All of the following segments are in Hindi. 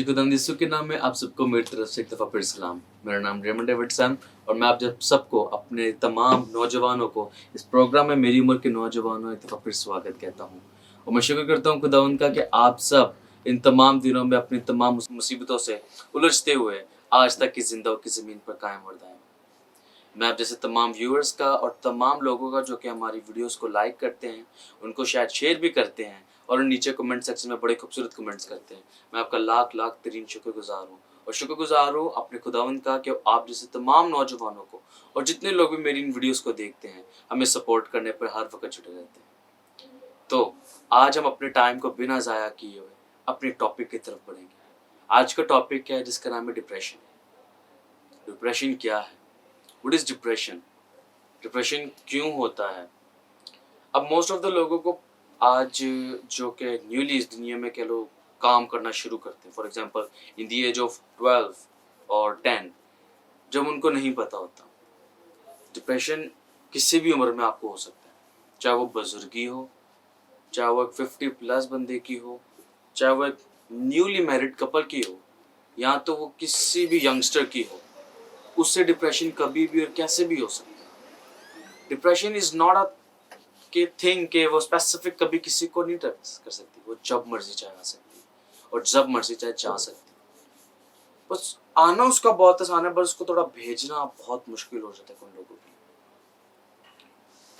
खुदावंद यीशु के नाम में आप सबको मेरी तरफ से एक दफ़ा फिर सलाम। मेरा नाम रेमंड डेविडसन और मैं आप जब सबको अपने तमाम नौजवानों को इस प्रोग्राम में मेरी उम्र के नौजवानों एक दफ़ा फिर स्वागत कहता हूँ। और मैं शुक्र करता हूँ खुदावंद का कि आप सब इन तमाम दिनों में अपनी तमाम मुसीबतों से उलझते हुए आज तक की जिंदा की ज़मीन पर कायम और दायम। मैं आप जैसे तमाम व्यूअर्स का और तमाम लोगों का जो कि हमारी वीडियोस को लाइक करते हैं, उनको शायद शेयर भी करते हैं और नीचे कमेंट सेक्शन में बड़े खूबसूरत कमेंट्स करते हैं। मैं आपका लाख लाख तरीन शुक्रगुजार हूँ और शुक्रगुजार हूँ अपने खुदावंद का कि आप जैसे तमाम नौजवानों को और जितने लोग भी मेरी इन वीडियोस को देखते हैं हमें सपोर्ट करने पर हर वक्त जुड़े रहते हैं। तो आज हम अपने टाइम को बिना ज़ाया किए हुए अपने टॉपिक की तरफ बढ़ेंगे। आज का टॉपिक क्या है, जिसका नाम है डिप्रेशन। डिप्रेशन क्या है? What is depression? डिप्रेशन क्यों होता है? अब मोस्ट ऑफ द लोगों को आज जो कि न्यूली इस दुनिया में कह लो काम करना शुरू करते हैं, for example in the age of 12 और 10, जब उनको नहीं पता होता डिप्रेशन किसी भी उम्र में आपको हो सकता है, चाहे वो बुजुर्गी हो, चाहे वो एक 50 प्लस बंदे की हो, चाहे वो एक न्यूली मैरिड कपल की हो, या तो वो किसी भी यंगस्टर की हो, उससे डिप्रेशन कभी भी और कैसे भी हो सकता है। डिप्रेशन इज नॉट अ के थिंग के वो स्पेसिफिक कभी किसी को नहीं टच कर सकती, वो जब मर्जी चाहे आ सकती है और जब मर्जी चाहे जा सकती है। बस आना उसका बहुत आसान है, बस उसको थोड़ा भेजना बहुत मुश्किल हो जाता है उन लोगों के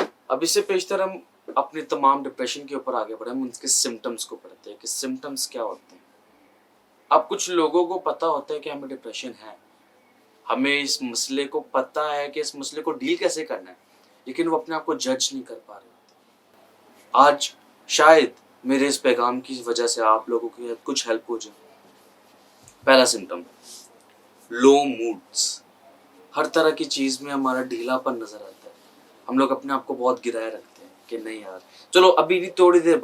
लिए। अब इससे पेशतर हम अपने तमाम डिप्रेशन के ऊपर आगे बढ़े, हम उनके सिम्टम्स को पढ़ते हैं कि सिम्टम्स क्या होते हैं। अब कुछ लोगों को पता होता है कि हमें डिप्रेशन है, हमें इस मसले को पता है कि इस मसले को डील कैसे करना है, लेकिन वो अपने आप को जज नहीं कर पा रहे। आज शायद मेरे इस पैगाम की वजह से आप लोगों की कुछ हेल्प हो जाए। पहला सिम्टम, लो मूड्स। हर तरह की चीज़ में हमारा ढीलापन नज़र आता है। हम लोग अपने आप को बहुत गिराए रखते हैं कि नहीं यार चलो अभी नहीं, थोड़ी देर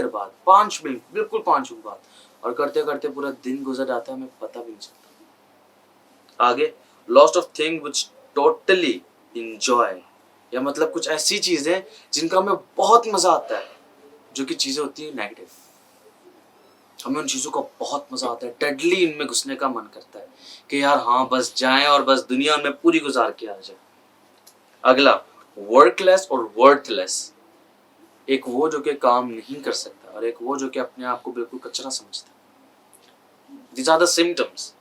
बाद 5 मिनट, बिल्कुल 5 मिनट बाद, और करते करते पूरा दिन गुजर जाता है, हमें पता भी नहीं चलता। आगे, lost of thing which totally enjoy, या मतलब कुछ ऐसी चीज़ें जिनका हमें बहुत मज़ा आता है, जो कि चीज़ें होती हैं नेगेटिव, हमें उन चीज़ों का बहुत मज़ा आता है, डेडली इनमें घुसने का मन करता है कि यार हाँ बस जाएं और बस दुनिया में पूरी गुजार के आ जाए। अगला, वर्कलेस और वर्थलेस। एक वो जो कि काम नहीं कर सकता और एक वो जो कि अपने आप को बिल्कुल कचरा समझता है। दीज आर द सिम्टम्स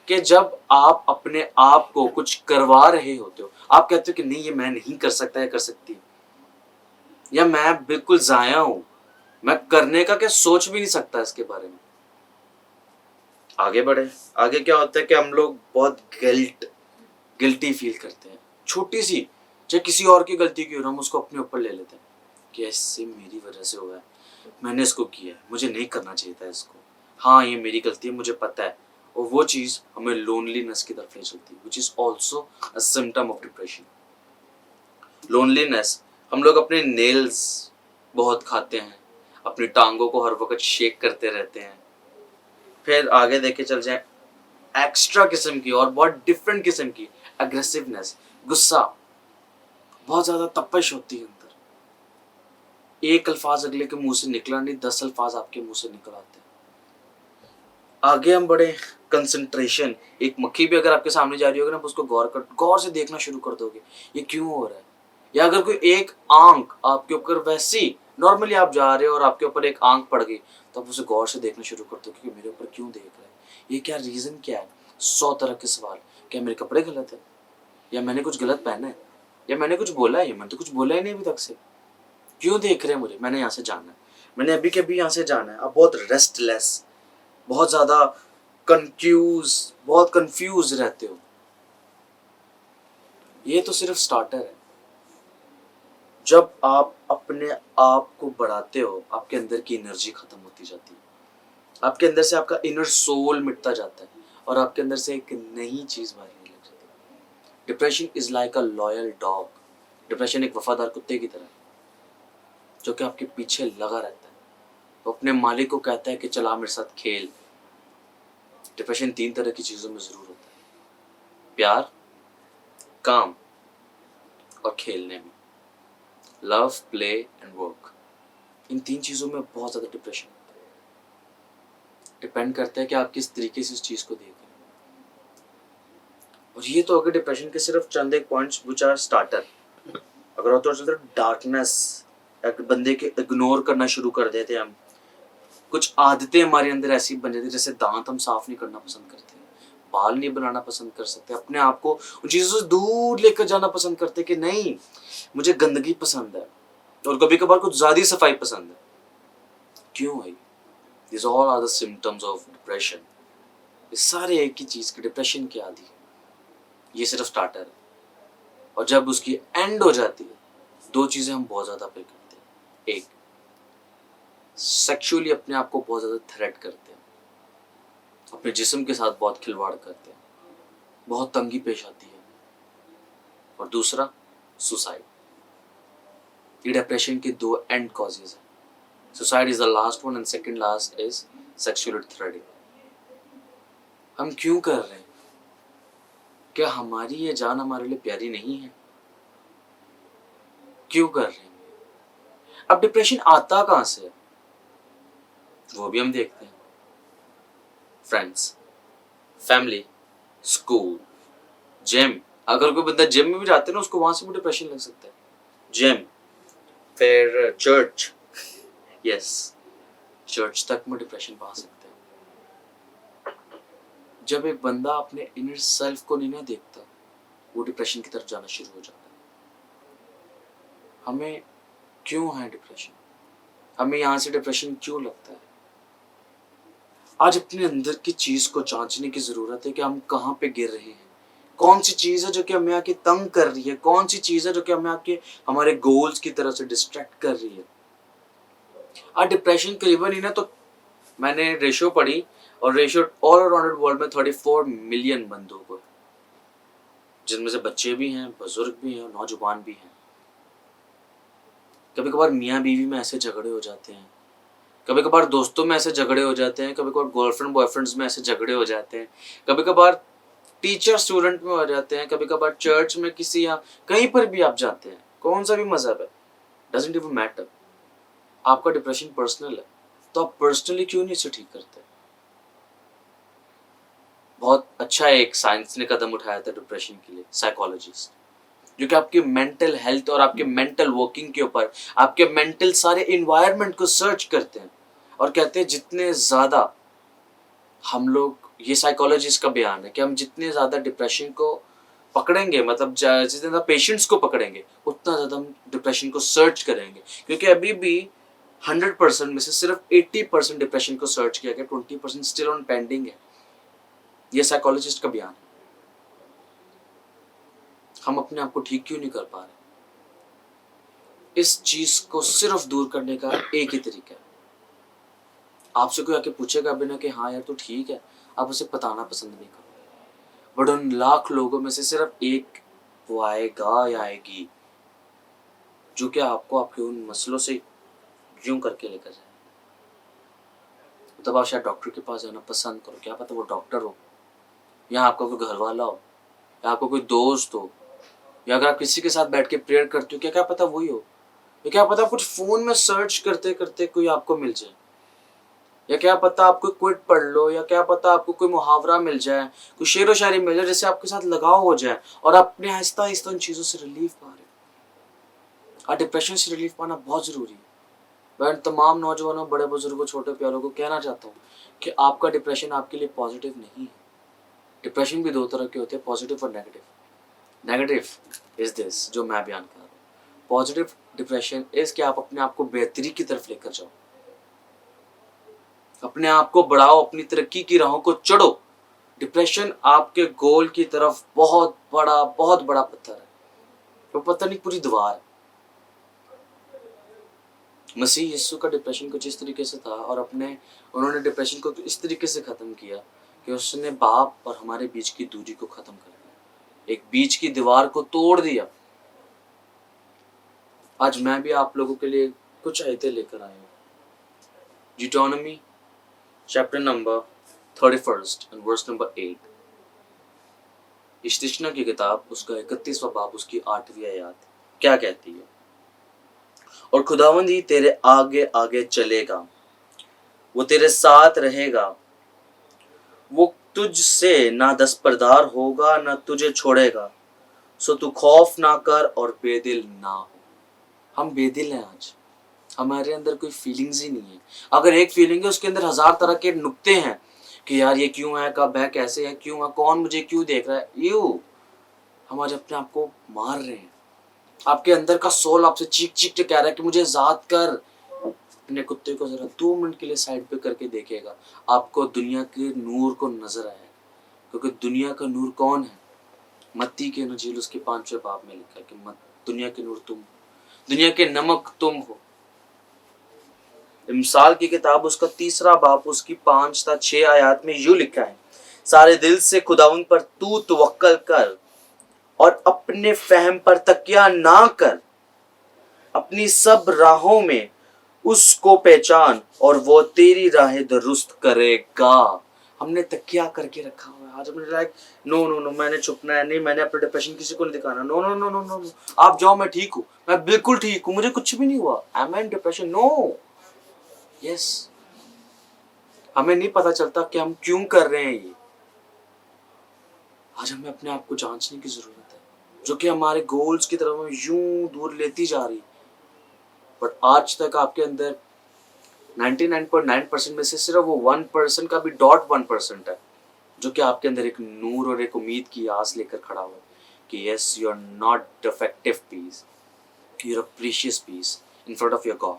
कि जब आप अपने आप को कुछ करवा रहे होते हो, आप कहते हो कि नहीं ये मैं नहीं कर सकता या कर सकती, या मैं बिल्कुल ज़ाया हूं, मैं करने का क्या सोच भी नहीं सकता इसके बारे में। आगे बढ़े, आगे क्या होता है कि हम लोग बहुत गिल्टी फील करते हैं। छोटी सी चाहे किसी और की गलती की हो, हम उसको अपने ऊपर ले लेते हैं कि ऐसे मेरी वजह से हुआ है, मैंने इसको किया है, मुझे नहीं करना चाहिए था इसको, हाँ ये मेरी गलती है, मुझे पता है। और वो चीज़ हमें लोनलीनेस की तरफ ले चलती है, which is also a symptom of depression. Loneliness, हम लोग अपने नेल्स बहुत खाते हैं, अपनी टांगों को हर वक्त शेक करते रहते हैं। फिर आगे देखे चल जाए, एक्स्ट्रा किस्म की और बहुत डिफरेंट किस्म की एग्रेसिवनेस, गुस्सा, बहुत ज़्यादा तपश होती है अंदर। एक अल्फाज अगले के मुंह से निकला नहीं, 10 अल्फाज आपके मुंह से निकल आते हैं। आगे हम बढ़े, कंसंट्रेशन। एक मक्खी भी अगर आपके सामने जा रही होगी ना, उसको गौर से देखना शुरू कर दोगे, ये क्यों हो रहा है। या अगर कोई एक आंख आपके ऊपर वैसी नॉर्मली आप जा रहे हो और आपके ऊपर एक आंख पड़ गई, तो आप उसे गौर से देखना शुरू कर दो कि मेरे ऊपर क्यों देख रहा है, ये क्या रीज़न क्या है। 100 तरह के सवाल, क्या मेरे कपड़े गलत है, या मैंने कुछ गलत पहना है, या मैंने कुछ बोला है, मैंने तो कुछ बोला ही नहीं अभी तक से, क्यों देख रहे हैं मुझे, मैंने यहाँ से जाना है, मैंने अभी के अभी यहाँ से जाना है। आप बहुत रेस्टलेस, बहुत ज़्यादा बहुत कंफ्यूज रहते हो। ये तो सिर्फ स्टार्टर है। जब आप अपने आप को बढ़ाते हो, आपके अंदर की एनर्जी खत्म होती जाती है, आपके अंदर से आपका इनर सोल मिटता जाता है और आपके अंदर से एक नई चीज़ बाहर आने लग जाती है। Depression is like a loyal dog. Depression एक वफादार कुत्ते की तरह है, जो कि आपके पीछे लगा रहता है, वो अपने मालिक को कहता है कि चला मेरे साथ खेल। डिप्रेशन 3 तरह की चीज़ों में ज़रूर होता है, प्यार, काम और खेलने में। लव, प्ले एंड वर्क, इन 3 चीज़ों में बहुत ज़्यादा डिप्रेशन होता है। डिपेंड करता है कि आप किस तरीके से इस चीज़ को देख रहे हैं। और ये तो अगर डिप्रेशन के सिर्फ चंद एक पॉइंट्स विच आर स्टार्टर, अगर और तो चलते डार्कनेस, एक बंदे के इग्नोर करना शुरू कर देते हैं हम, कुछ आदतें हमारे अंदर ऐसी बन जाती है, जैसे दांत हम साफ नहीं करना पसंद करते, बाल नहीं बनाना पसंद कर सकते, अपने आप को उन चीज़ों से दूर लेकर जाना पसंद करते कि नहीं मुझे गंदगी पसंद है, और कभी कभार कुछ ज़्यादा ही सफाई पसंद है। क्यों भाई? This all are the symptoms of depression. ये सारे एक ही चीज़ के डिप्रेशन के आदि, ये सिर्फ स्टार्टर है। और जब उसकी एंड हो जाती है, दो चीज़ें हम बहुत ज़्यादा पे करते हैं। एक, सेक्सुअली अपने आप को बहुत ज़्यादा थ्रेट करते हैं, अपने जिस्म के साथ बहुत खिलवाड़ करते हैं, बहुत तंगी पेश आती है। और दूसरा, सुसाइड। ये डिप्रेशन के दो एंड कॉजेज हैं। Suicide is the last one and second last is sexual threading. हम क्यों कर रहे हैं? क्या हमारी ये जान हमारे लिए प्यारी नहीं है? क्यों कर रहे हैं? अब डिप्रेशन आता कहां से है, वो भी हम देखते हैं। Friends, family, school, gym. अगर कोई बंदा जिम में भी जाते हैं ना, उसको वहां से भी डिप्रेशन लग सकता है। जिम, फिर चर्च, यस, चर्च तक में डिप्रेशन पा सकते हैं। जब एक बंदा अपने इनर सेल्फ को नहीं ना देखता, वो डिप्रेशन की तरफ जाना शुरू हो जाता है। हमें क्यों है डिप्रेशन? हमें यहाँ से डिप्रेशन क्यों लगता है? आज अपने अंदर की चीज को जांचने की जरूरत है कि हम कहाँ पे गिर रहे हैं। कौन सी चीज है जो कि हमें आके तंग कर रही है? कौन सी चीज है जो कि हमें आके हमारे गोल्स की तरफ से डिस्ट्रैक्ट कर रही है? आज डिप्रेशन करीबन ही ना, तो मैंने रेशियो पढ़ी, और रेशियो ऑल अराउंड वर्ल्ड में 34 मिलियन बंदों को, जिनमें से बच्चे भी हैं, बुजुर्ग भी हैं, नौजवान भी हैं। कभी कभार मियाँ बीवी में ऐसे झगड़े हो जाते हैं, कभी कभार दोस्तों में ऐसे झगड़े हो जाते हैं, कभी कभार गर्लफ्रेंड बॉयफ्रेंड्स में ऐसे झगड़े हो जाते हैं, कभी कभार टीचर स्टूडेंट में हो जाते हैं, कभी कभार चर्च में किसी, या कहीं पर भी आप जाते हैं, कौन सा भी मजहब है, डजंट इवन मैटर। आपका डिप्रेशन पर्सनल है, तो आप पर्सनली क्यों नहीं इसे ठीक करते? बहुत अच्छा एक साइंस ने कदम उठाया था डिप्रेशन के लिए, साइकोलॉजिस्ट, जो कि आपके मेंटल हेल्थ और आपके मेंटल वर्किंग के ऊपर, आपके मेंटल सारे इन्वायरमेंट को सर्च करते हैं और कहते हैं जितने ज़्यादा हम लोग, ये साइकोलॉजिस्ट का बयान है कि हम जितने ज़्यादा डिप्रेशन को पकड़ेंगे, मतलब जितने ज़्यादा पेशेंट्स को पकड़ेंगे, उतना ज़्यादा हम डिप्रेशन को सर्च करेंगे। क्योंकि अभी भी 100% में से सिर्फ 80% डिप्रेशन को सर्च किया गया, 20% स्टिल ऑन पेंडिंग है। ये साइकोलॉजिस्ट का बयान है। हम अपने आप को ठीक क्यों नहीं कर पा रहे? इस चीज को सिर्फ दूर करने का एक ही तरीका है। आपसे कोई आके पूछेगा बिना कि हाँ यार तू ठीक है, आप उसे बताना पसंद नहीं करोगे, बट उन लाख लोगों में से सिर्फ एक वो आएगा या आएगी जो कि आपको आपके उन मसलों से यूं करके लेकर जाए। तब आप शायद डॉक्टर के पास जाना पसंद करो, क्या पता वो डॉक्टर हो, या आपका कोई घर वाला हो, या आपका कोई दोस्त हो, या अगर आप किसी के साथ बैठ के प्रेयर करते हो, क्या पता वही हो, या क्या पता कुछ फोन में सर्च करते करते कोई आपको मिल जाए, या क्या पता आपको क्विट पढ़ लो, या क्या पता आपको कोई मुहावरा मिल जाए, कोई शेर व शायरी मिल जाए जिससे आपके साथ लगाव हो जाए और आप अपने आहिस्ता आहिस्ता उन चीज़ों से रिलीफ पा रहे हो। और डिप्रेशन से रिलीफ पाना बहुत ज़रूरी है। मैं तमाम नौजवानों, बड़े बुजुर्गों, छोटे प्यारों को कहना चाहता हूँ कि आपका डिप्रेशन आपके लिए पॉजिटिव नहीं है। डिप्रेशन भी दो तरह के होते हैं, पॉजिटिव और नेगेटिव। नेगेटिव इज दिस जो मैं बयान कर रहा हूँ। पॉजिटिव डिप्रेशन इज कि आप अपने आप को बेहतरी की तरफ लेकर जाओ, अपने आप को बढ़ाओ, अपनी तरक्की की राहों को चढ़ो। डिप्रेशन आपके गोल की तरफ बहुत बड़ा पत्थर है, वो पत्थर नहीं पूरी दीवार है। मसीह यीशु का डिप्रेशन कुछ इस तरीके से था, और उन्होंने डिप्रेशन को इस तरीके से ख़त्म किया कि उसने बाप और हमारे बीच की दूरी को ख़त्म कर दिया, एक बीच की दीवार को तोड़ दिया। आज मैं भी आप लोगों के लिए कुछ आयतें लेकर आया हूँ। Deuteronomy chapter number 31 and verse number 8। इस्तिशना की किताब उसका 31वां बाब उसकी 8वीं आयत क्या कहती है? और खुदावंद ही तेरे आगे आगे चलेगा, वो तेरे साथ रहेगा, वो तुझसे ना दस्तबरदार होगा ना तुझे छोड़ेगा, सो तू खौफ ना कर और बेदिल ना हो। हम बेदिल हैं आज, हमारे अंदर कोई फीलिंग्स ही नहीं है। अगर एक फीलिंग है उसके अंदर हजार तरह के नुक्ते हैं कि यार ये क्यों है, कब है, कैसे है, क्यों है, कौन मुझे क्यों देख रहा है। यू हम आज अपने आप को मार रहे हैं। आपके अंदर का सोल आपसे चीख चीख के कह रहा है कि मुझे ज़ाद कर। अपने कुत्ते को जरा 2 मिनट के लिए साइड पे करके देखेगा, आपको दुनिया के नूर को नजर आएगा। क्योंकि दुनिया का नूर कौन है? मत्ती के इंजील उसके 5वें बाब में लिखा है कि मत दुनिया के नूर तुम, दुनिया के नमक तुम हो। मिसाल की किताब उसका 3रा बाब उसकी 5 से 6 आयत में यूं लिखा है, सारे दिल से खुदाउन पर तू तवक्कल कर और अपने फहम पर तकिया ना कर, अपनी सब राहों में उसको पहचान और वो तेरी राहें दुरुस्त करेगा। हमने तकिया करके रखा हुआ है। आज हमने लाइक नो नो नो, मैंने छुपना है नहीं, मैंने अपना डिप्रेशन किसी को नहीं दिखाना। No no no no no no, आप जाओ, मैं ठीक हूँ, मैं बिल्कुल ठीक हूँ, मुझे कुछ भी नहीं हुआ, I am in depression. No, yes, हमें नहीं पता चलता कि हम क्यों कर रहे हैं ये। आज हमें अपने आप को जांचने की जरूरत है, जो कि हमारे गोल्स की तरफ हमें यूं दूर लेती जा रही है। बट आज तक आपके अंदर 99.9% में से सिर्फ वो 1% का भी .1% है जो कि आपके अंदर एक नूर और एक उम्मीद की आस लेकर खड़ा हुआ है कि yes, you are not defective piece, you are a precious piece in front of your God.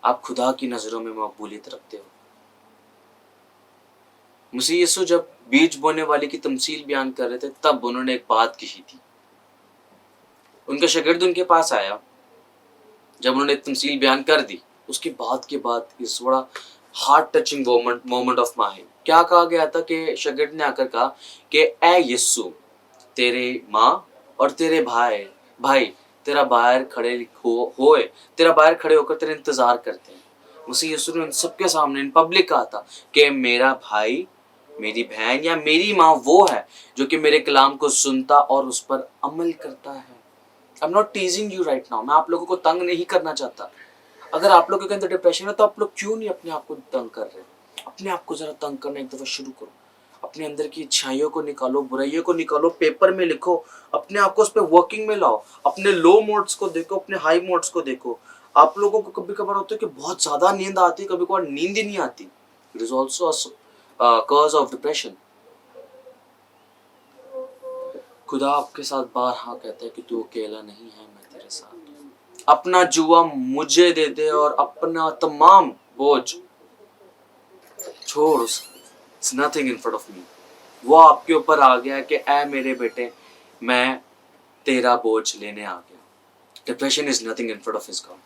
आप खुदा की नजरों में मकबूलियत रखते हो। मसीह यीशु जब बीज बोने वाले की तमसील बयान कर रहे थे तब उन्होंने एक बात कही थी। उनका शागिर्द उनके पास आया, जब उन्होंने तमसील बयान कर दी उसके बाद इस बड़ा heart touching moment of mind क्या कहा गया था कि शागिर्द ने आकर कहा कि ए यीशु, तेरे माँ और तेरे भाई तेरा बाहर खड़े होए, तेरा बाहर खड़े होकर तेरा इंतजार करते हैं। मसीह यीशु ने उन सबके सामने इन पब्लिक कहा था कि मेरा भाई, मेरी बहन या मेरी माँ वो है जो कि मेरे कलाम को सुनता और उस पर अमल करता है। I am not टीजिंग you right now, मैं आप लोगों को तंग नहीं करना चाहता। अगर आप लोगों के अंदर डिप्रेशन है तो आप लोग क्यों नहीं अपने आप को तंग कर रहे? अपने आप को जरा तंग करना एक दफा शुरू करो। अपने अंदर की अच्छाइयों को निकालो, बुराइयों को निकालो, पेपर में लिखो, अपने आप को उस पर वर्किंग में लाओ। अपने लो मोड्स को देखो, अपने हाई मोड्स को देखो। आप लोगों को कभी कभार होता है कि बहुत ज्यादा नींद आती है, कभी कभार नींद ही नहीं आती। It is also cause of depression. खुदा आपके साथ बार हाँ कहता है कि तू अकेला नहीं है, मैं तेरे साथ हूं। अपना जुआ मुझे दे दे और अपना तमाम बोझ छोड़, it's nothing in front of me. वो आपके ऊपर आ गया कि ऐ मेरे बेटे, मैं तेरा बोझ लेने आ गया। Depression is nothing in front of his God.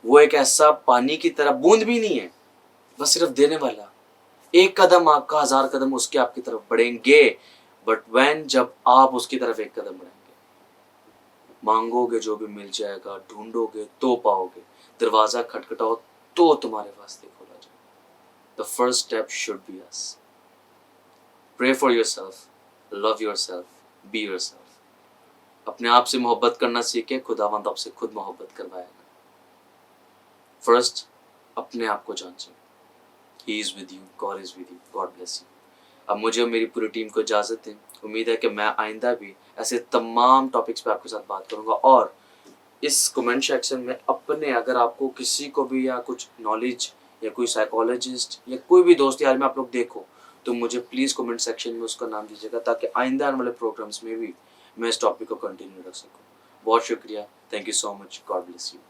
वो एक ऐसा पानी की तरह बूंद भी नहीं है, बस सिर्फ देने वाला। एक कदम आपका, 1000 कदम उसके आपकी तरफ बढ़ेंगे। बट व्हेन, जब आप उसकी तरफ एक कदम बढ़ेंगे, मांगोगे जो भी मिल जाएगा, ढूंढोगे तो पाओगे, दरवाजा खटखटाओ तो तुम्हारे वास्ते खोला जाए। The first step should be us. Pray for yourself, love yourself, be yourself. अपने आप से मोहब्बत करना सीखे, खुदावंद आपसे खुद मोहब्बत करवाएगा। फर्स्ट, अपने आप को जांचें। He is with you, God is with you, God bless you। अब मुझे और मेरी पूरी टीम को इजाज़त दें। उम्मीद है कि मैं आइंदा भी ऐसे तमाम टॉपिक्स पे आपके साथ बात करूंगा। और इस कमेंट सेक्शन में अपने, अगर आपको किसी को भी या कुछ नॉलेज या कोई साइकोलॉजिस्ट या कोई भी दोस्त यार में आप लोग देखो, तो मुझे प्लीज़ कमेंट सेक्शन में उसका नाम दीजिएगा ताकि आइंदा आने वाले प्रोग्राम्स में भी मैं इस टॉपिक को कंटिन्यू रख सकूँ। बहुत शुक्रिया, thank you so much, God bless you.